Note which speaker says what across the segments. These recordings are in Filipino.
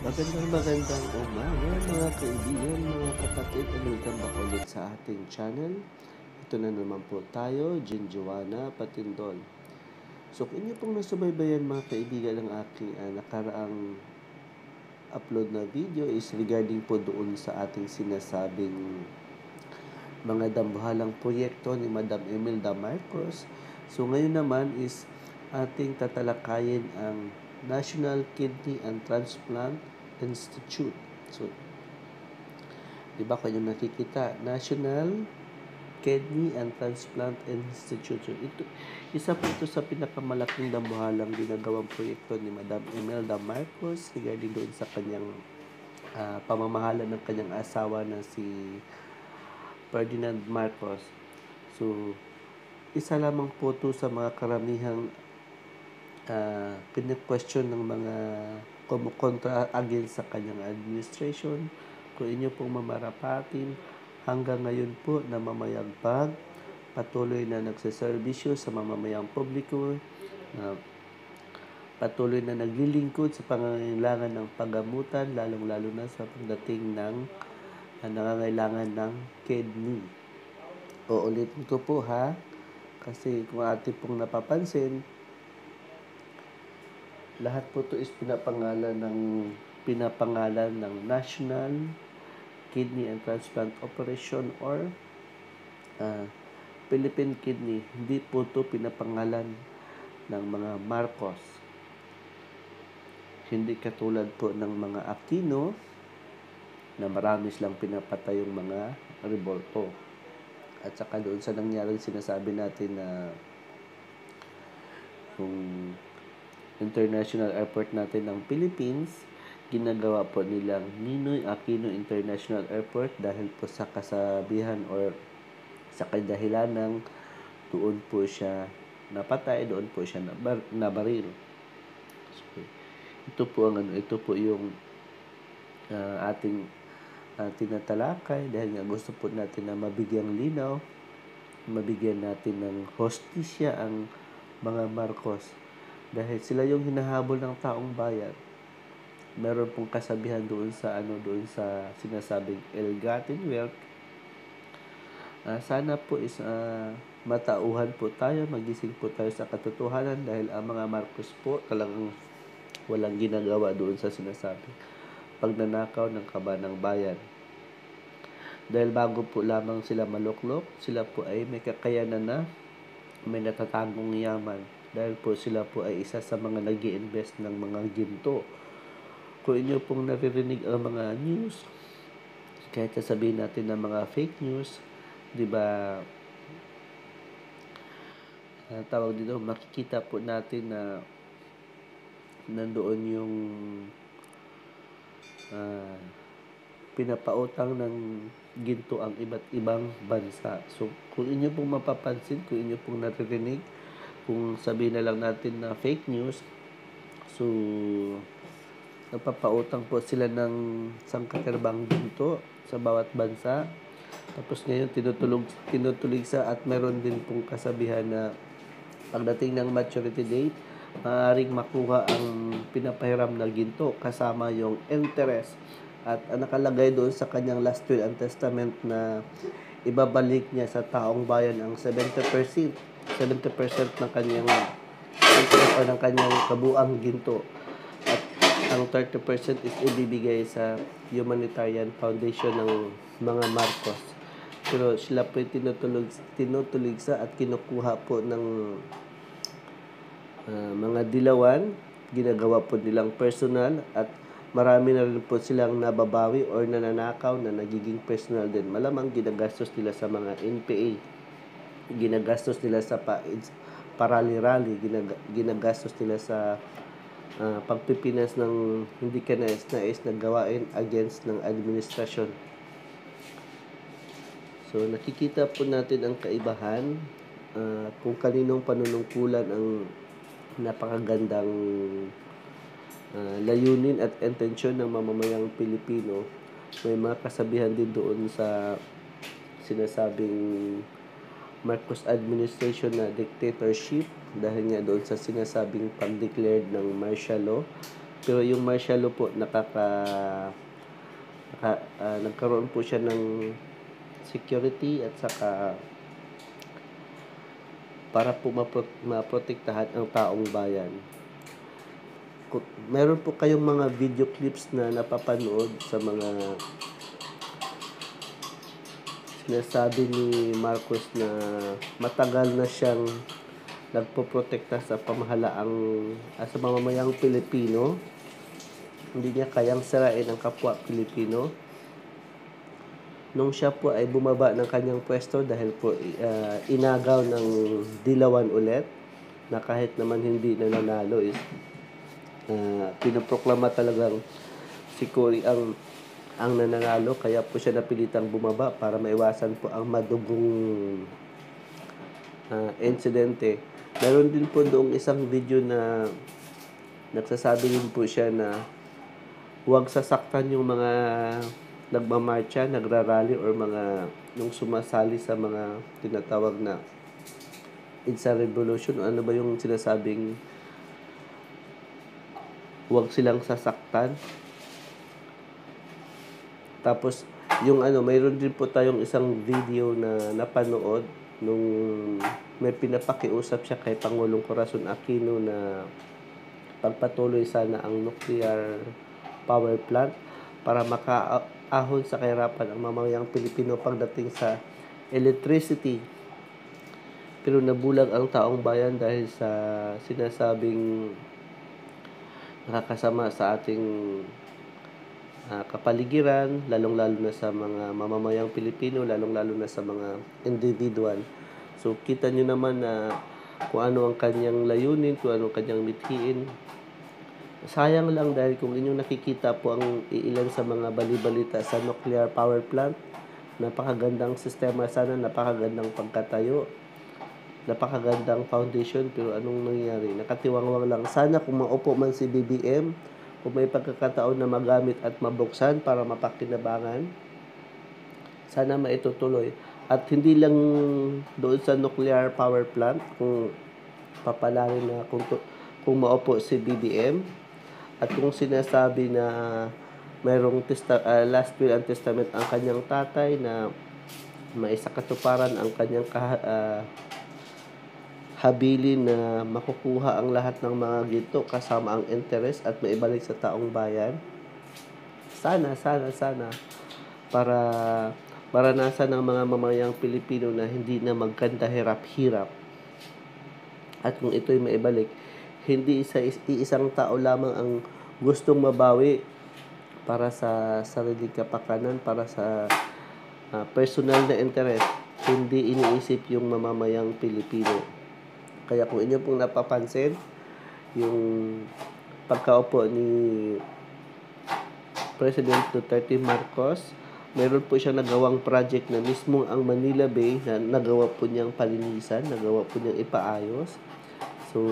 Speaker 1: Magandang umaga mga kaibigan, mga kapatid. Welcome back ulit sa ating channel. Ito na naman po tayo, Jin Joanna Patindol. So kung inyo pong nasubaybayan mga kaibigan ng aking nakaraang upload na video is regarding po doon sa ating sinasabing mga dambuhalang proyekto ni Madam Imelda Marcos. So ngayon naman is ating tatalakayin ang National Kidney and Transplant Institute. So, di ba kung yung nakikita, National Kidney and Transplant Institute. So, isa po ito sa pinakamalaking dambuhalang ginagawang proyekto ni Madam Imelda Marcos regarding doon sa kanyang pamamahala ng kanyang asawa na si Ferdinand Marcos. So, isa lamang po ito sa mga karamihang pina-question ng mga kumukontra against sa kanyang administration. Kung inyo pong mamarapatin, hanggang ngayon po na mamayagpag, patuloy na nagseserbisyo sa mamamayang publiko, patuloy na naglilingkod sa pangangailangan ng paggamutan, lalong-lalo na sa pagdating ng nangangailangan ng kidney. Uulitin ko po ha, kasi kung ating pong napapansin, lahat po ito is pinapangalan ng National Kidney and Transplant Operation or Philippine Kidney. Hindi po ito pinapangalan ng mga Marcos. Hindi katulad po ng mga Aquino na marami silang pinapatay yung mga revolto. At saka doon sa nangyaring sinasabi natin na kung international airport natin ng Philippines, ginagawa po nilang Ninoy Aquino International Airport dahil po sa kasabihan or sa kadahilan ng doon po siya napatay, doon po siya nabaril. So, ito po yung ating tinatalakay dahil nga gusto po natin na mabigyang linaw, mabigyan natin ng hostisya ang mga Marcos. Dahil sila yung hinahabol ng taong bayan. Meron pong kasabihan doon sa sinasabing ill-gotten wealth. Sana po is matauhan po tayo, magising po tayo sa katotohanan dahil ang mga Marcos po talagang walang ginagawa doon sa sinasabing pagnanakaw ng kaban ng bayan. Dahil bago po lamang sila maluklok, sila po ay may kakayanan na may natatagong yaman. Dahil po sila po ay isa sa mga nag-i-invest ng mga ginto. Kung inyo pong naririnig ang mga news, kahit sabihin natin ng mga fake news, di ba, tawag dito, makikita po natin na nandoon yung pinapautang ng ginto ang iba't ibang bansa. So, kung inyo pong mapapansin, kung inyo pong naririnig, kung sabihin na lang natin na fake news, so nagpapautang po sila ng sangkaturbang ginto sa bawat bansa. Tapos ngayon tinutulig sa at meron din pong kasabihan na pagdating ng maturity date, maaaring makuha ang pinapahiram na ginto kasama yung interest. At nakalagay doon sa kanyang last will and testament na ibabalik niya sa taong bayan ang 70% ng kanyang interest o ng kanyang kabuang ginto. At ang 30% is ibibigay sa humanitarian foundation ng mga Marcos. Pero sila po tinutuligsa at kinukuha po ng mga dilawan, ginagawa po nilang personal at marami na rin po silang nababawi or nananakaw na nagiging personal din. Malamang ginagastos nila sa mga NPA, ginagastos nila sa parali-rally, ginagastos nila sa pagpipinas ng hindi kanais-nais na gawain against ng administrasyon. So, nakikita po natin ang kaibahan kung kaninong panunungkulan ang napakagandang layunin at intensyon ng mamamayang Pilipino. May mga kasabihan din doon sa sinasabing Marcos administration na dictatorship dahil nga doon sa sinasabing pag-declared ng martial law Pero yung martial law po, nagkaroon po siya ng security at saka para po maprotektahan ang taong bayan. Meron po kayong mga video clips na napapanood sa mga sinasabi ni Marcos na matagal na siyang nagpoprotekta sa pamahalaang sa mamamayang Pilipino. Hindi niya kayang sirain ang kapwa Pilipino. Nung siya po ay bumaba ng kanyang pwesto dahil po inagaw ng dilawan ulit na kahit naman hindi nananalo is pinoproklama talagang si Cory ang nananalo, kaya po siya napilitang bumaba para maiwasan po ang madugong insidente. Meron din po doong isang video na nagsasabi din po siya na huwag sasaktan yung mga nagmamarcha, nagrarally or mga yung sumasali sa mga tinatawag na It's a Revolution. Ano ba yung sinasabing huwag silang sasaktan? Tapos yung mayroon din po tayong isang video na napanood nung may pinapakiusap siya kay Pangulong Corazon Aquino na pagpatuloy sana ang nuclear power plant para makaahon sa kahirapan ang mamamayang Pilipino pagdating sa electricity. Pero nabulag ang taong bayan dahil sa sinasabing nakakasama sa ating kapaligiran, lalong-lalo na sa mga mamamayang Pilipino, lalong-lalo na sa mga individual. So, kita nyo naman na kung ano ang kanyang layunin, kung ano ang kanyang mithiin. Sayang lang dahil kung inyong nakikita po ang iilan sa mga balibalita sa nuclear power plant, napakagandang sistema sana, napakagandang pagkatayo, napakagandang foundation, pero anong nangyari? Nakatiwangwang lang. Sana kung maupo man si BBM, kung may pagkakataon na magamit at mabuksan para mapakinabangan, sana maitutuloy. At hindi lang doon sa nuclear power plant, kung papalarin na kung maupo si BBM, at kung sinasabi na mayroong last will and testament ang kanyang tatay na maisakatuparan ang kanyang habilin na makukuha ang lahat ng mga ginto kasama ang interest at maibalik sa taong bayan. Sana para maranasan ng mga mamayang Pilipino na hindi na magkanda hirap-hirap. At kung ito'y maibalik, hindi isang tao lamang ang gustong mabawi para sa sariling kapakanan, para sa personal na interest, hindi iniisip yung mamamayang Pilipino. Kaya kung inyo pong napapansin, yung pagkaupo ni President Duterte Marcos, meron po siya nagawang project na mismo ang Manila Bay na nagawa po niyang palinisan, nagawa po niyang ipaayos. So,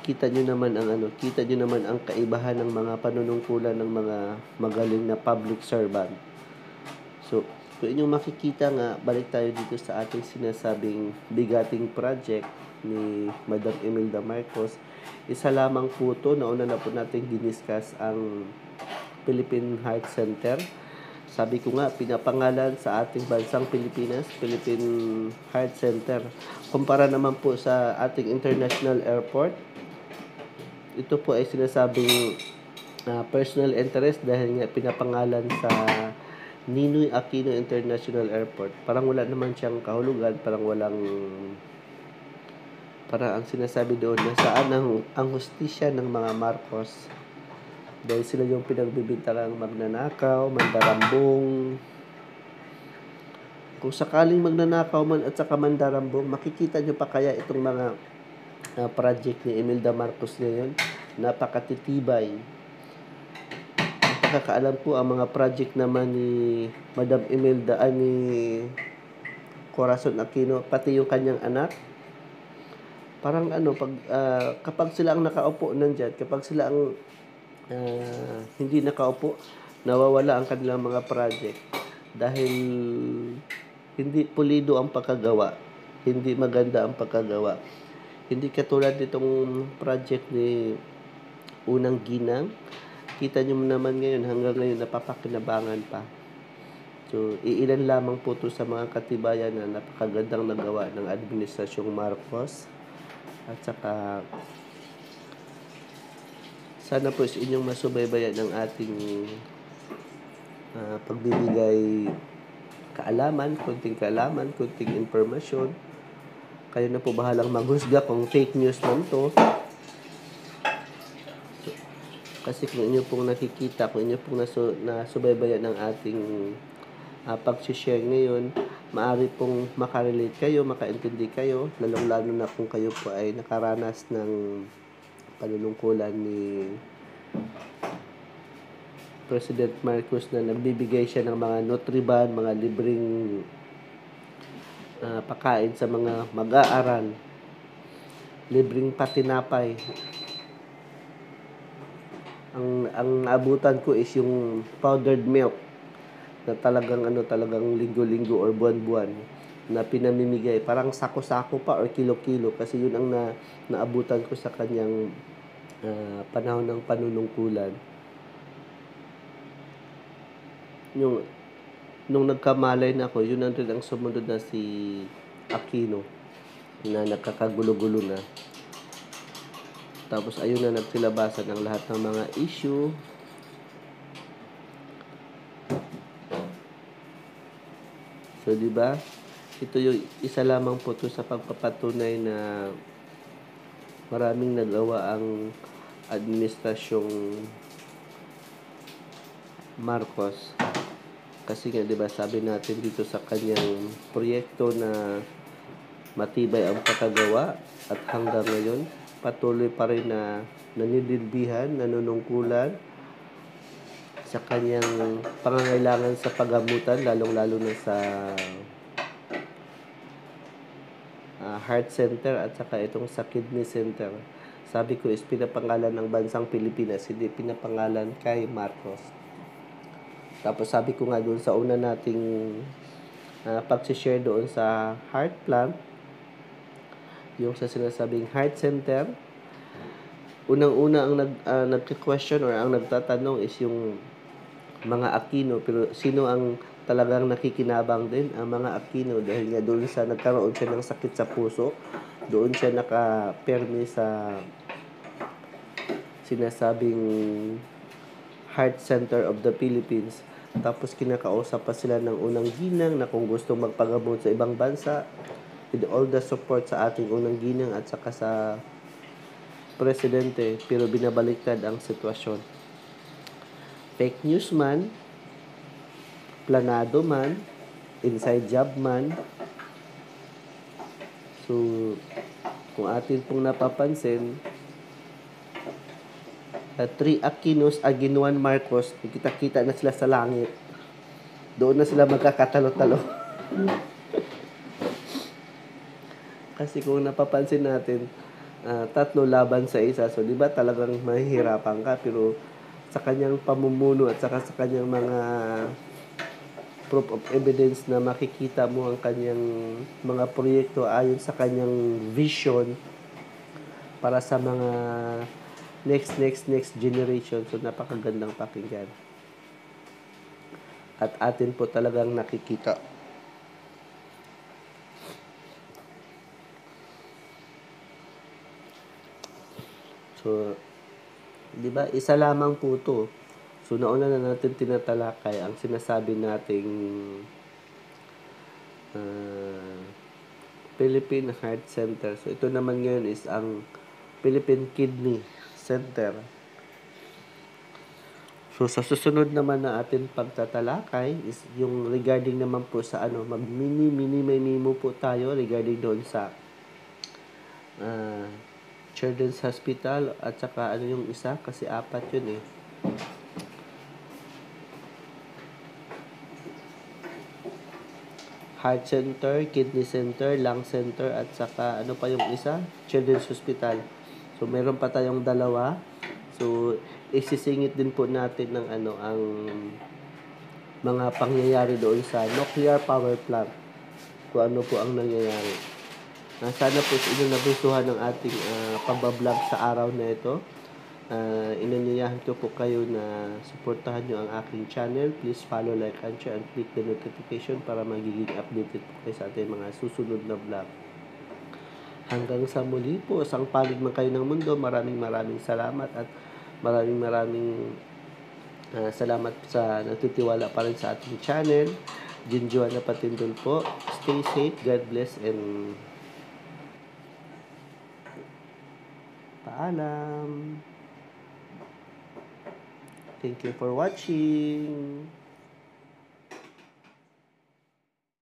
Speaker 1: kita nyo naman ang kaibahan ng mga panunungkulan ng mga magaling na public servant. So, kung inyong makikita nga, balik tayo dito sa ating sinasabing bigating project ni Madam Imelda Marcos. Isa lamang po ito, nauna na po natin diniscuss ang Philippine Heart Center. Sabi ko nga, pinapangalan sa ating bansang Pilipinas, Philippine Heart Center. Kumpara naman po sa ating international airport, ito po ay sinasabing personal interest dahil nga pinapangalan sa Ninoy Aquino International Airport. Parang wala naman siyang kahulugan, parang ang sinasabi doon na saan ang hustisya ng mga Marcos. Dahil sila yung pinagbibintangang magnanakaw, mandarambong. Kung sakaling magnanakaw man at saka mandarambong, makikita nyo pa kaya itong mga project ni Imelda Marcos ngayon? Napakatitibay. Nakakaalam po ang mga project naman ni Madam Imelda ni Corazon Aquino, pati yung kanyang anak. Parang kapag sila ang nakaupo nandyan, kapag sila ang hindi nakaupo, nawawala ang kanilang mga project dahil hindi pulido ang pagkagawa, hindi maganda ang pagkagawa. Hindi katulad nitong project ni unang ginang. Kita nyo naman ngayon, hanggang ngayon napapakinabangan pa. So, iilan lamang po ito sa mga katibayan na napakagandang nagawa ng Administrasyong Marcos. At saka, sana po sa inyong masubaybayan ng ating pagbibigay konting kaalaman, konting informasyon. Kayo na po bahalang maghusga kung fake news man to. Kasi kung inyo pong nakikita, kung inyo pong nasubaybayan ng ating pag-share ngayon, maaari pong makarelate kayo, makaintindi kayo, lalong-lalo na kung kayo po ay nakaranas ng panunungkulan ni President Marcos na nagbibigay siya ng mga Nutriban, mga libreng pakain sa mga mag-aaral, libreng patinapay. Ang abutan ko is yung powdered milk na talagang linggo-linggo or buwan-buwan na pinamimigay. Parang sako-sako pa or kilo-kilo kasi yun ang naabutan ko sa kanyang panahon ng panunungkulan. Nung nagkamalay na ako, yun ang sumunod na si Aquino na nagkakagulo-gulo na. Tapos ayun na nagsilabasan ng lahat ng mga issue. So, di ba? Ito yung isa lamang po to sa pagpapatunay na maraming nagawa ang administrasyong Marcos. Kasi nga, di ba, sabi natin dito sa kanyang proyekto na matibay ang pagkagawa at hanggang ngayon, patuloy pa rin na nanidilbihan, nanunungkulan sa kanyang pangangailangan sa paggamutan, lalong-lalo na sa heart center at saka itong sa kidney center. Sabi ko is pinapangalan ng bansang Pilipinas, hindi pinapangalan kay Marcos. Tapos sabi ko nga doon sa una nating pag-share doon sa heart plant, yung sa sinasabing heart center, unang-una ang nagka-question or ang nagtatanong is yung mga Aquino, pero sino ang talagang nakikinabang din? Ang mga Aquino, dahil nga doon sa nagkaroon siya ng sakit sa puso, doon siya nakapermi sa sinasabing Heart Center of the Philippines. Tapos kinakausap pa sila ng unang ginang na kung gusto magpagamot sa ibang bansa, with all the support sa ating unang ginang at saka sa presidente, pero binabaliktad ang sitwasyon. Fake news man, planado man, inside job man. So, kung atin pong napapansin, 3 Aquinos, Aguinuan, Marcos, kita-kita na sila sa langit. Doon na sila magkakatalo-talo. Kasi kung napapansin natin, 3 laban sa isa. So, di ba talagang mahihirapan ka? Pero sa kanyang pamumuno at saka sa kanyang mga proof of evidence na makikita mo ang kanyang mga proyekto ayon sa kanyang vision para sa mga next generation. So, napakagandang pakinggan. At atin po talagang nakikita. So, di ba, isa lamang po ito. So, nauna na natin tinatalakay ang sinasabi nating Philippine Heart Center. So, ito naman ngayon is ang Philippine Kidney Center. So, sa susunod naman na atin pagtatalakay is yung regarding naman po sa mag-mini-memo po tayo regarding doon sa Children's Hospital at saka yung isa kasi 4 yun eh. Heart Center, Kidney Center, Lung Center at saka ano pa yung isa? Children's Hospital. So meron pa tayong 2. So isisingit din po natin ng ang mga pangyayari doon sa nuclear power plant. Kung ano po ang nangyayari. Sana po sa inyo nagustuhan ng ating pagbablog sa araw na ito. Inanyayahan ko po kayo na suportahan nyo ang aking channel. Please follow, like, and share, and click the notification para magiging updated po kayo sa ating mga susunod na vlog. Hanggang sa muli po, isang panig man kayo ng mundo. Maraming salamat at maraming salamat sa natutiwala pa rin sa ating channel. Jinjuana Patindol po. Stay safe, God bless, and paalam. Thank you for watching.